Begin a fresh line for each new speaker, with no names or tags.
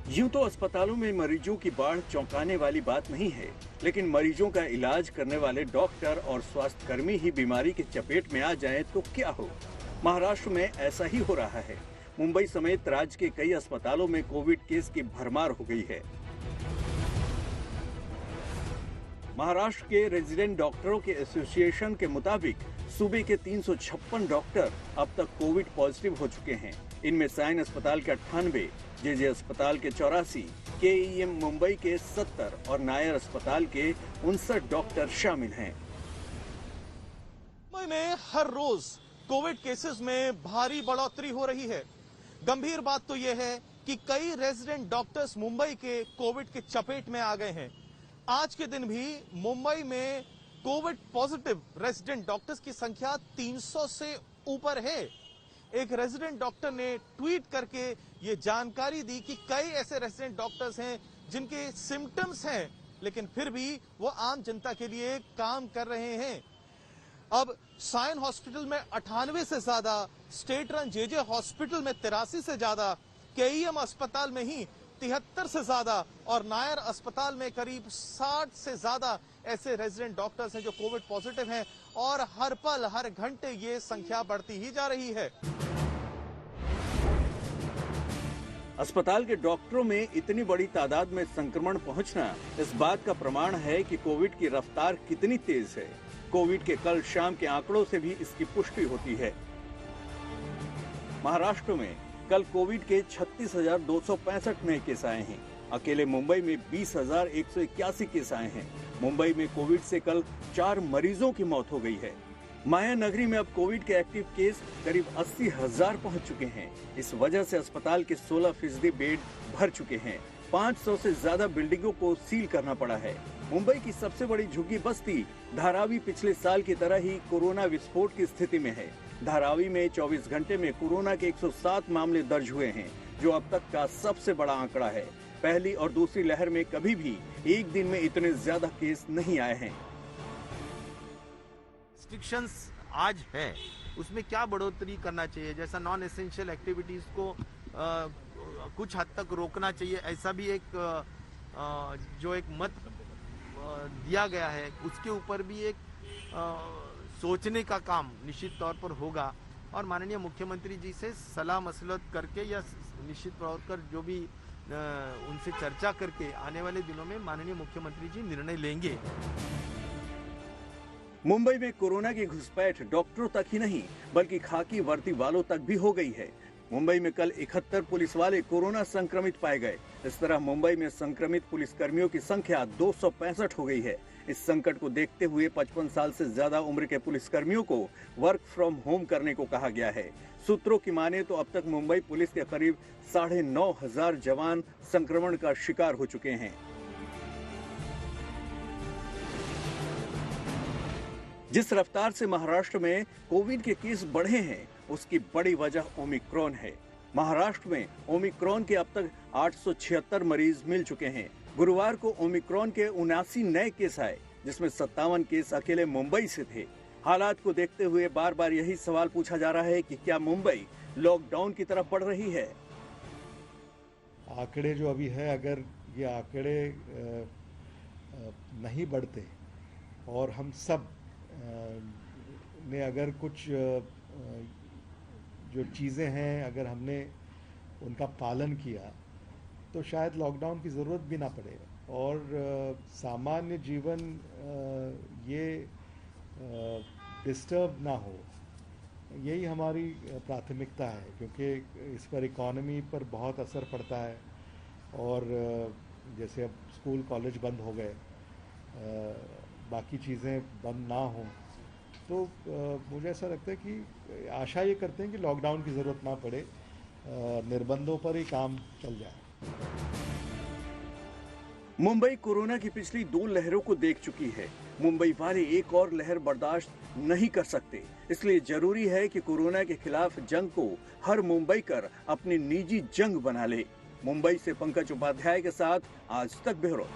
यूं तो अस्पतालों में मरीजों की बाढ़ चौंकाने वाली बात नहीं है, लेकिन मरीजों का इलाज करने वाले डॉक्टर और स्वास्थ्य कर्मी ही बीमारी की चपेट में आ जाएं तो क्या हो। महाराष्ट्र में ऐसा ही हो रहा है। मुंबई समेत राज्य के कई अस्पतालों में कोविड केस की भरमार हो गई है। महाराष्ट्र के रेजिडेंट डॉक्टरों के एसोसिएशन के मुताबिक सूबे के 356 डॉक्टर अब तक कोविड पॉजिटिव हो चुके हैं। इनमें साइन अस्पताल के 98, जेजे अस्पताल के 84, केईएम मुंबई के 70 और नायर अस्पताल के 59 डॉक्टर शामिल हैं।
मुंबई में हर रोज कोविड केसेस में भारी बढ़ोतरी हो रही है। गंभीर बात तो यह है कि कई रेजिडेंट डॉक्टर्स मुंबई के कोविड के चपेट में आ गए हैं। आज के दिन भी मुंबई में कोविड पॉजिटिव रेजिडेंट डॉक्टर्स की संख्या 300 से ऊपर है। एक रेजिडेंट डॉक्टर ने ट्वीट करके ये जानकारी दी कि कई ऐसे रेजिडेंट डॉक्टर्स हैं जिनके सिम्टम्स हैं, लेकिन फिर भी वो आम जनता के लिए काम कर रहे हैं। अब साइन हॉस्पिटल में 98 से ज्यादा, स्टेट रन जेजे हॉस्पिटल में 83 से ज्यादा, केईएम अस्पताल में ही 73 से ज्यादा और नायर अस्पताल में करीब 60 से ज्यादा ऐसे रेजिडेंट डॉक्टर्स हैं जो कोविड पॉजिटिव हैं और हर पल हर घंटे ये संख्या बढ़ती ही जा रही है।
अस्पताल के डॉक्टरों में इतनी बड़ी तादाद में संक्रमण पहुंचना इस बात का प्रमाण है कि कोविड की रफ्तार कितनी तेज है। कोविड के कल शाम के आंकड़ों से भी इसकी पुष्टि होती है। महाराष्ट्र में कल कोविड के 36,265 नए केस आए हैं। अकेले मुंबई में 20,181 केस आए हैं। मुंबई में कोविड से कल 4 मरीजों की मौत हो गई है। माया नगरी में अब कोविड के एक्टिव केस करीब 80,000 पहुंच चुके हैं। इस वजह से अस्पताल के 16% बेड भर चुके हैं। 500 से ज्यादा बिल्डिंगों को सील करना पड़ा है। मुंबई की सबसे बड़ी झुग्गी बस्ती धारावी पिछले साल की तरह ही कोरोना विस्फोट की स्थिति में है। धारावी में 24 घंटे में कोरोना के 107 मामले दर्ज हुए हैं, जो अब तक का सबसे बड़ा आंकड़ा है। पहली और दूसरी लहर में कभी भी एक दिन में इतने ज्यादा केस नहीं आए हैं।
रिस्ट्रिक्शंस आज है, उसमें क्या बढ़ोतरी करना चाहिए, जैसा नॉन एसेंशियल एक्टिविटीज को कुछ हद तक रोकना चाहिए, ऐसा भी एक जो एक मत दिया गया है, उसके ऊपर भी एक सोचने का काम निश्चित तौर पर होगा। और माननीय मुख्यमंत्री जी से सलाह मसलत करके या निश्चित तौर पर जो भी उनसे चर्चा करके आने वाले दिनों में माननीय मुख्यमंत्री जी निर्णय लेंगे।
मुंबई में कोरोना की घुसपैठ डॉक्टरों तक ही नहीं बल्कि खाकी वर्दी वालों तक भी हो गई है। मुंबई में कल 71 पुलिस वाले कोरोना संक्रमित पाए गए। इस तरह मुंबई में संक्रमित पुलिस कर्मियों की संख्या 265 हो गई है। इस संकट को देखते हुए 55 साल से ज्यादा उम्र के पुलिस कर्मियों को वर्क फ्रॉम होम करने को कहा गया है। सूत्रों की माने तो अब तक मुंबई पुलिस के करीब 9,500 जवान संक्रमण का शिकार हो चुके हैं। जिस रफ्तार से महाराष्ट्र में कोविड के केस बढ़े हैं, उसकी बड़ी वजह ओमिक्रॉन है। महाराष्ट्र में ओमिक्रॉन के अब तक 876 मरीज मिल चुके हैं। गुरुवार को ओमिक्रॉन के 79 नए केस आए, जिसमें 57 केस अकेले मुंबई से थे। हालात को देखते हुए बार बार यही सवाल पूछा जा रहा है कि क्या मुंबई लॉकडाउन की तरफ बढ़ रही है।
आंकड़े जो अभी है, अगर ये आंकड़े नहीं बढ़ते और हम सब ने अगर कुछ जो चीज़ें हैं अगर हमने उनका पालन किया तो शायद लॉकडाउन की ज़रूरत भी ना पड़े और सामान्य जीवन ये डिस्टर्ब ना हो। यही हमारी प्राथमिकता है, क्योंकि इस पर इकॉनमी पर बहुत असर पड़ता है। और जैसे अब स्कूल कॉलेज बंद हो गए, बाकी चीज़ें बंद ना हों, तो मुझे ऐसा लगता है कि आशा ये करते हैं कि लॉकडाउन की ज़रूरत ना पड़े, निर्बंधों पर ही काम चल जाए।
मुंबई कोरोना की पिछली 2 लहरों को देख चुकी है। मुंबई वाले एक और लहर बर्दाश्त नहीं कर सकते। इसलिए जरूरी है कि कोरोना के खिलाफ जंग को हर मुंबईकर अपनी निजी जंग बना ले। मुंबई से पंकज उपाध्याय के साथ आज तक ब्यूरो।